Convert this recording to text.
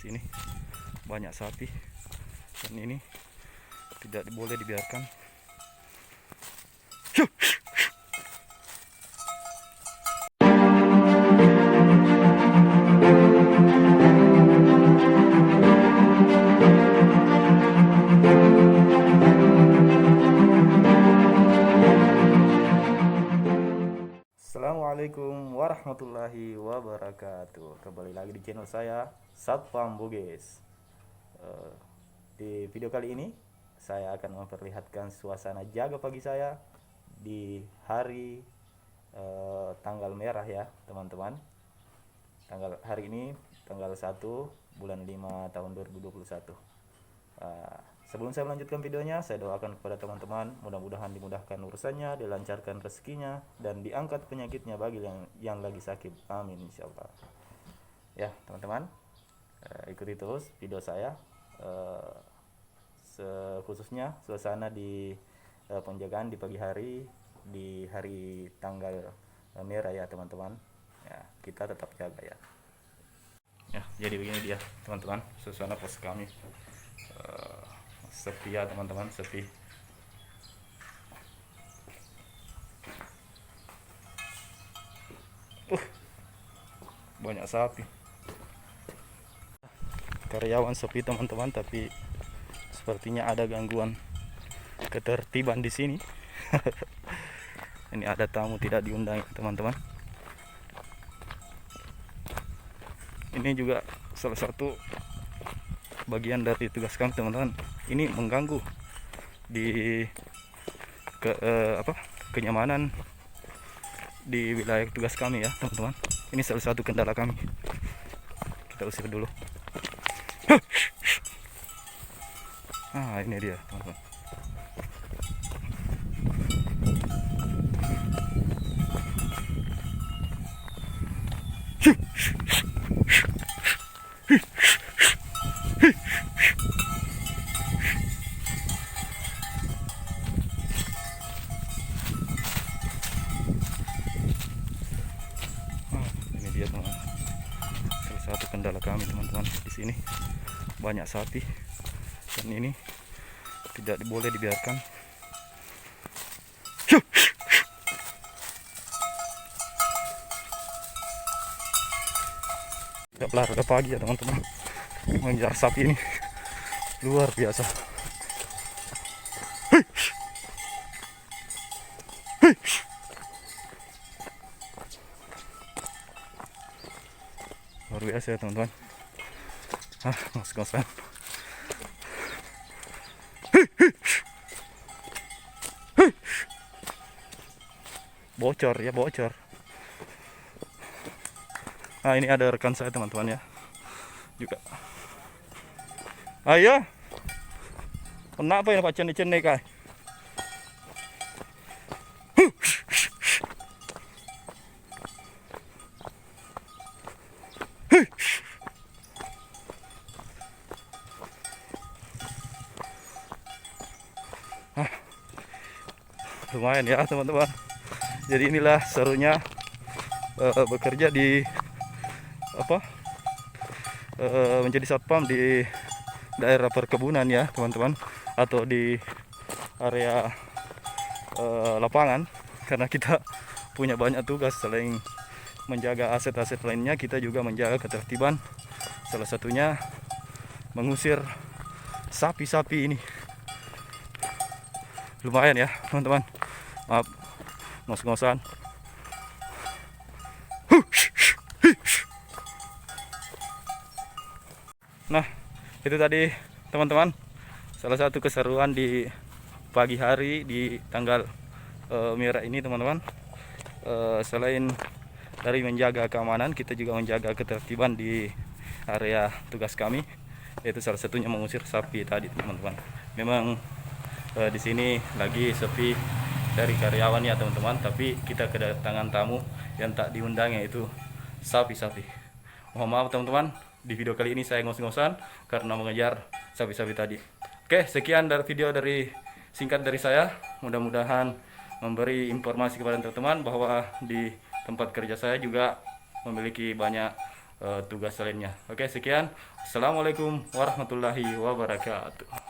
sini banyak sapi dan ini tidak boleh dibiarkan. Assalamualaikum warahmatullahi wabarakatuh. Kembali lagi di channel saya, Satpam Buges. Di video kali ini saya akan memperlihatkan suasana jaga pagi saya di hari tanggal merah ya teman-teman. Hari ini tanggal 1 bulan 5 tahun 2021. Sebelum saya melanjutkan videonya, saya doakan kepada teman-teman mudah-mudahan dimudahkan urusannya, dilancarkan rezekinya, dan diangkat penyakitnya bagi yang lagi sakit. Amin insyaallah. Ya teman-teman, ikuti terus video saya, khususnya suasana di penjagaan di pagi hari di hari tanggal merah ya teman-teman. Ya, kita tetap jaga ya. Ya, jadi begini dia teman-teman, suasana pos kami. Sepi ya teman-teman, sepi. Banyak sapi. Karyawan sepi teman-teman, tapi sepertinya ada gangguan ketertiban di sini. Ini ada tamu tidak diundang teman-teman. Ini juga salah satu bagian dari tugas kami teman-teman. Ini mengganggu di kenyamanan di wilayah tugas kami ya teman-teman. Ini salah satu kendala kami. Kita usir dulu. Ini dia teman-teman. Ini dia teman-teman. Salah satu kendala kami teman-teman, di sini banyak sapi dan ini tidak boleh dibiarkan. Tidak olahraga pagi ya teman-teman, mengejar sapi ini luar biasa. Luar biasa ya teman-teman. Ngos-ngosan. Bocor ya, bocor. Ini ada rekan saya teman-teman ya juga. Ayo, kenapa ya Pak Cene-cene kai? Lumayan ya teman-teman. Jadi inilah serunya bekerja di menjadi satpam di daerah perkebunan ya teman-teman, atau di area lapangan, karena kita punya banyak tugas. Selain menjaga aset-aset lainnya, kita juga menjaga ketertiban, salah satunya mengusir sapi-sapi ini. Lumayan ya teman-teman, maaf ngos-ngosan. Nah, itu tadi teman-teman, salah satu keseruan di pagi hari di tanggal merah ini teman-teman. Selain dari menjaga keamanan, kita juga menjaga ketertiban di area tugas kami, yaitu salah satunya mengusir sapi tadi teman-teman. Memang di sini lagi sepi dari karyawan ya teman-teman, tapi kita kedatangan tamu yang tak diundang, yaitu sapi-sapi. Mohon maaf teman-teman, di video kali ini saya ngos-ngosan karena mengejar sapi-sapi tadi. Oke, sekian dari video singkat dari saya. Mudah-mudahan memberi informasi kepada teman-teman bahwa di tempat kerja saya juga memiliki banyak tugas lainnya. Oke, sekian. Assalamualaikum warahmatullahi wabarakatuh.